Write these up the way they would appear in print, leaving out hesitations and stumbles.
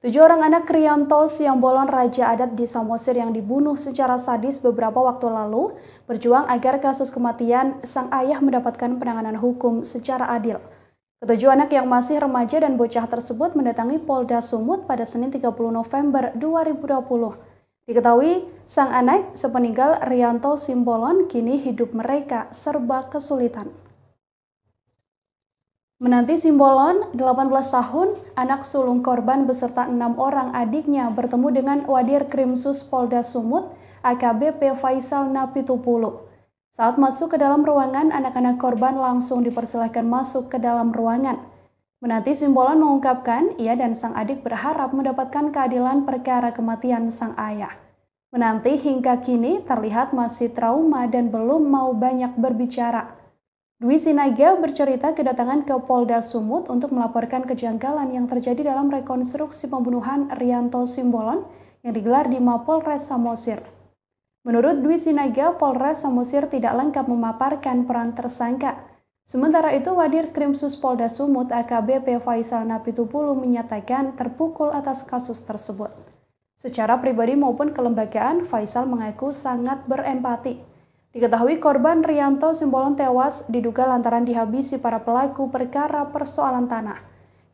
7 orang anak Kriyanto Siambolon Raja Adat di Samosir yang dibunuh secara sadis beberapa waktu lalu berjuang agar kasus kematian sang ayah mendapatkan penanganan hukum secara adil. Ketujuh anak yang masih remaja dan bocah tersebut mendatangi Polda Sumut pada Senin 30 November 2020. Diketahui sang anak sepeninggal Riyanto Simbolon kini hidup mereka serba kesulitan. Menanti Simbolon, 18 tahun, anak sulung korban beserta 6 orang adiknya bertemu dengan Wadir Krimsus Polda Sumut, AKBP Faisal Napitupulu. Saat masuk ke dalam ruangan, anak-anak korban langsung dipersilahkan masuk ke dalam ruangan. Menanti Simbolon mengungkapkan, ia dan sang adik berharap mendapatkan keadilan perkara kematian sang ayah. Menanti hingga kini terlihat masih trauma dan belum mau banyak berbicara. Dwi Sinaga bercerita kedatangan ke Polda Sumut untuk melaporkan kejanggalan yang terjadi dalam rekonstruksi pembunuhan Riyanto Simbolon yang digelar di Mapolres Samosir. Menurut Dwi Sinaga, Polres Samosir tidak lengkap memaparkan peran tersangka. Sementara itu, Wadir Krimsus Polda Sumut AKBP Faisal Napitupulu menyatakan terpukul atas kasus tersebut. Secara pribadi maupun kelembagaan, Faisal mengaku sangat berempati. Diketahui korban Riyanto Simbolon tewas diduga lantaran dihabisi para pelaku perkara persoalan tanah.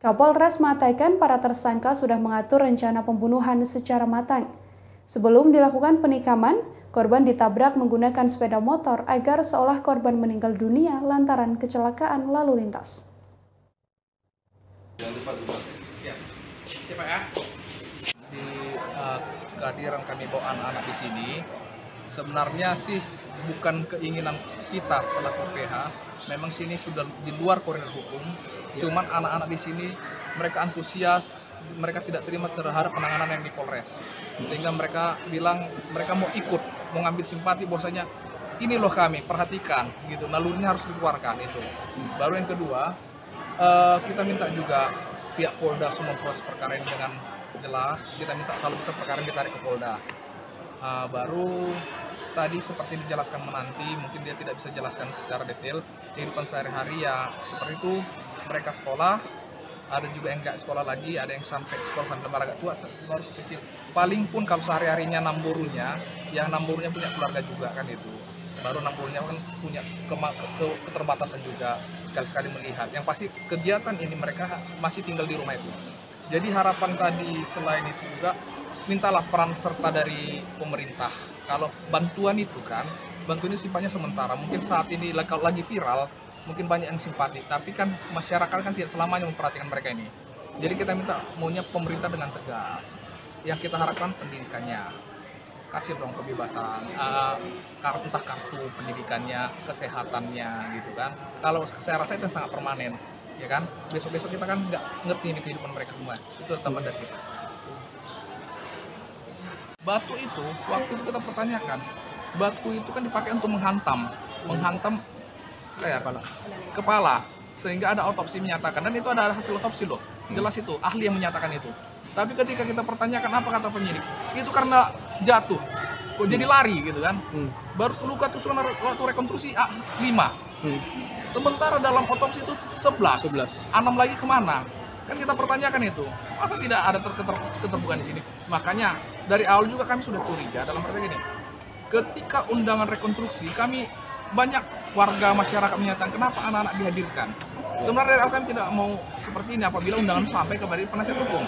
Kapolres mengatakan para tersangka sudah mengatur rencana pembunuhan secara matang. Sebelum dilakukan penikaman, korban ditabrak menggunakan sepeda motor agar seolah korban meninggal dunia lantaran kecelakaan lalu lintas. Di kehadiran kami bawa anak-anak di sini, sebenarnya sih bukan keinginan kita selaku PH, memang sini sudah di luar koridor hukum. Cuman anak-anak di sini mereka antusias, mereka tidak terima terhadap penanganan yang di Polres, sehingga mereka bilang mereka mau ikut, mau ngambil simpati bahwasanya ini loh kami perhatikan gitu, nalurinya harus dikeluarkan itu. Baru yang kedua, kita minta juga pihak Polda memproses perkara ini dengan jelas. Kita minta kalau bisa perkara ini ditarik ke Polda. Baru tadi seperti dijelaskan menanti, mungkin dia tidak bisa jelaskan secara detail kehidupan sehari-hari ya seperti itu. Mereka sekolah, ada juga yang nggak sekolah lagi, ada yang sampai sekolah sampai agak tua, baru sekecil. Paling pun kalau sehari-harinya namburunya, yang namburunya punya keluarga juga kan itu. Baru namburunya kan punya keterbatasan juga, sekali-sekali melihat. Yang pasti kegiatan ini mereka masih tinggal di rumah itu. Jadi harapan tadi selain itu juga, mintalah peran serta dari pemerintah. Kalau bantuan itu kan, bantuan ini sifatnya sementara. Mungkin saat ini kalau lagi viral, mungkin banyak yang simpati. Tapi kan masyarakat kan tidak selamanya memperhatikan mereka ini. Jadi kita minta maunya pemerintah dengan tegas. Yang kita harapkan pendidikannya. Kasih dong kebebasan, entah kartu pendidikannya, kesehatannya gitu kan. Kalau saya rasa itu sangat permanen, ya kan. Besok-besok kita kan nggak ngerti ini kehidupan mereka semua. Itu tambahan dari kita. Batu itu, waktu itu kita pertanyakan, batu itu kan dipakai untuk menghantam kepala, sehingga ada otopsi menyatakan, dan itu ada hasil otopsi loh, jelas itu, ahli yang menyatakan itu. Tapi ketika kita pertanyakan apa kata penyidik, itu karena jatuh, kok jadi lari gitu kan, baru luka tusukan waktu rekonstruksi 5, sementara dalam otopsi itu 11. 6 lagi kemana? Kan kita pertanyakan itu, masa tidak ada keterbukaan di sini? Makanya dari awal juga kami sudah curiga dalam arti gini, ketika undangan rekonstruksi kami banyak warga masyarakat menyatakan kenapa anak-anak dihadirkan. Sebenarnya dari awal kami tidak mau seperti ini apabila undangan sampai kepada penasihat hukum.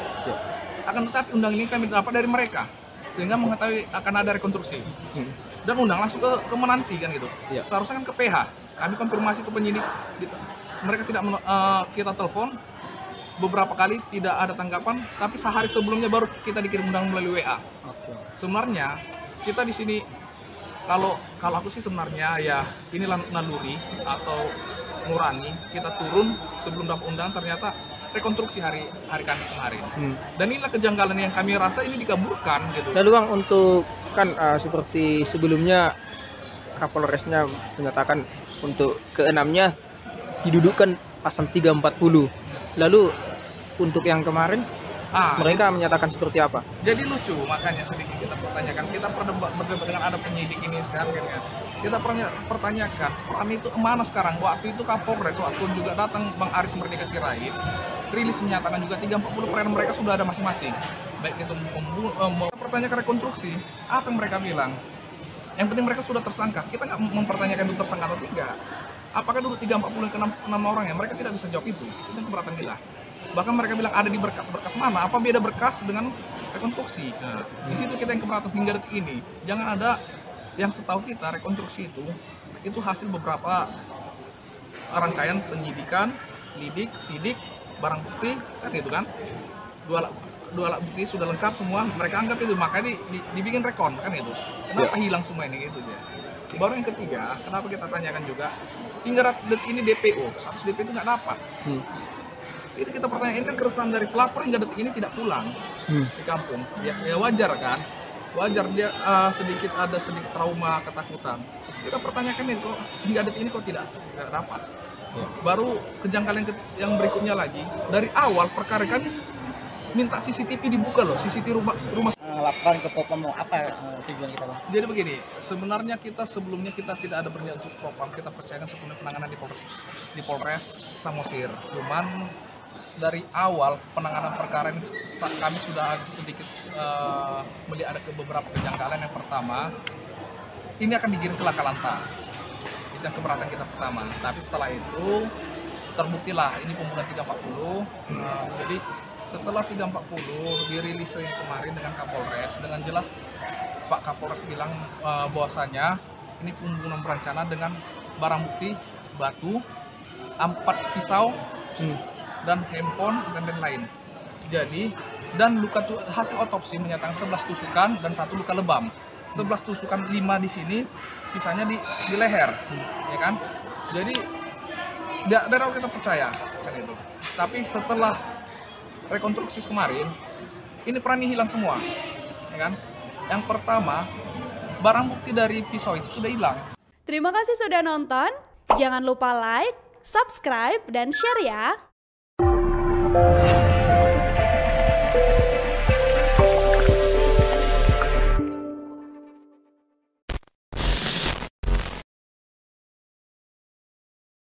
Akan tetapi undangan ini kami dapat dari mereka, sehingga mengetahui akan ada rekonstruksi. Dan undang langsung ke menanti kan gitu. Seharusnya kan ke PH. Kami konfirmasi ke penyidik, gitu. Mereka tidak kita telepon. Beberapa kali tidak ada tanggapan, tapi sehari sebelumnya baru kita dikirim undangan melalui WA. Sebenarnya kita di sini kalau aku sih sebenarnya ya inilah naluri atau nurani, kita turun sebelum dapat undangan ternyata rekonstruksi hari Kamis kemarin. Dan inilah kejanggalan yang kami rasa ini dikaburkan gitu. Lalu Bang, untuk kan seperti sebelumnya Kapolresnya menyatakan untuk keenamnya didudukkan pasal 340. Lalu untuk yang kemarin Mereka menyatakan seperti apa? Jadi lucu, makanya sedikit kita pertanyakan. Kita berdebat dengan ada penyidik ini sekarang kan. Kita pertanyakan, peran itu kemana sekarang? Waktu itu Kapolres, waktu juga datang Bang Aris Merdeka Sirait, rilis menyatakan juga 340 peran mereka sudah ada masing-masing. Baik itu kita pertanyakan rekonstruksi, apa yang mereka bilang? Yang penting mereka sudah tersangka. Kita nggak mempertanyakan itu tersangka atau tidak. Apakah dulu 340 ke 6 orang ya? Mereka tidak bisa jawab itu. Itu yang keberatan kita. Bahkan mereka bilang ada di berkas mana? Apa beda berkas dengan rekonstruksi? Nah, di situ kita yang keberatan hingga detik ini. Jangan ada yang setahu kita rekonstruksi itu hasil beberapa rangkaian penyidikan, lidik, sidik, barang bukti, kan itu kan? Dua alat bukti sudah lengkap semua. Mereka anggap itu, makanya dibikin rekon kan itu. Kenapa hilang semua ini gitu ya? Baru yang ketiga, kenapa kita tanyakan juga hingga detik ini DPO, status DPO itu nggak dapat. Itu kita pertanyaan, ini kan keresahan dari pelapor hingga detik ini tidak pulang di kampung. Ya wajar kan? Wajar dia ada sedikit trauma, ketakutan. Kita pertanyakan ini kok hingga detik ini kok tidak dapat. Baru kejanggalan yang berikutnya lagi, dari awal perkara kami minta CCTV dibuka loh, CCTV rumah. Laporan ke Propam apa tujuan kita, Bang? Jadi begini, sebenarnya sebelumnya kita tidak ada berniat untuk Propam, kita percayakan sepenuhnya penanganan di Polres Samosir. Cuman dari awal penanganan perkara ini kami sudah sedikit melihat ada beberapa kejanggalan. Yang pertama, ini akan digiring ke Laka Lantas. Itu yang keberatan kita pertama. Tapi setelah itu terbuktilah ini pembunuhan 340. Jadi setelah 340 dirilis kemarin dengan Kapolres, dengan jelas Pak Kapolres bilang bahwasanya ini pembunuhan berencana dengan barang bukti batu, 4 pisau, dan handphone dan lain-lain. Jadi dan hasil otopsi menyatakan 11 tusukan dan 1 luka lebam. 11 tusukan, 5 di sini, sisanya di leher, ya kan? Jadi dari awal kita percaya kan itu. Tapi setelah rekonstruksi kemarin, ini perannya hilang semua, ya kan? Yang pertama, barang bukti dari pisau itu sudah hilang. Terima kasih sudah nonton. Jangan lupa like, subscribe, dan share ya.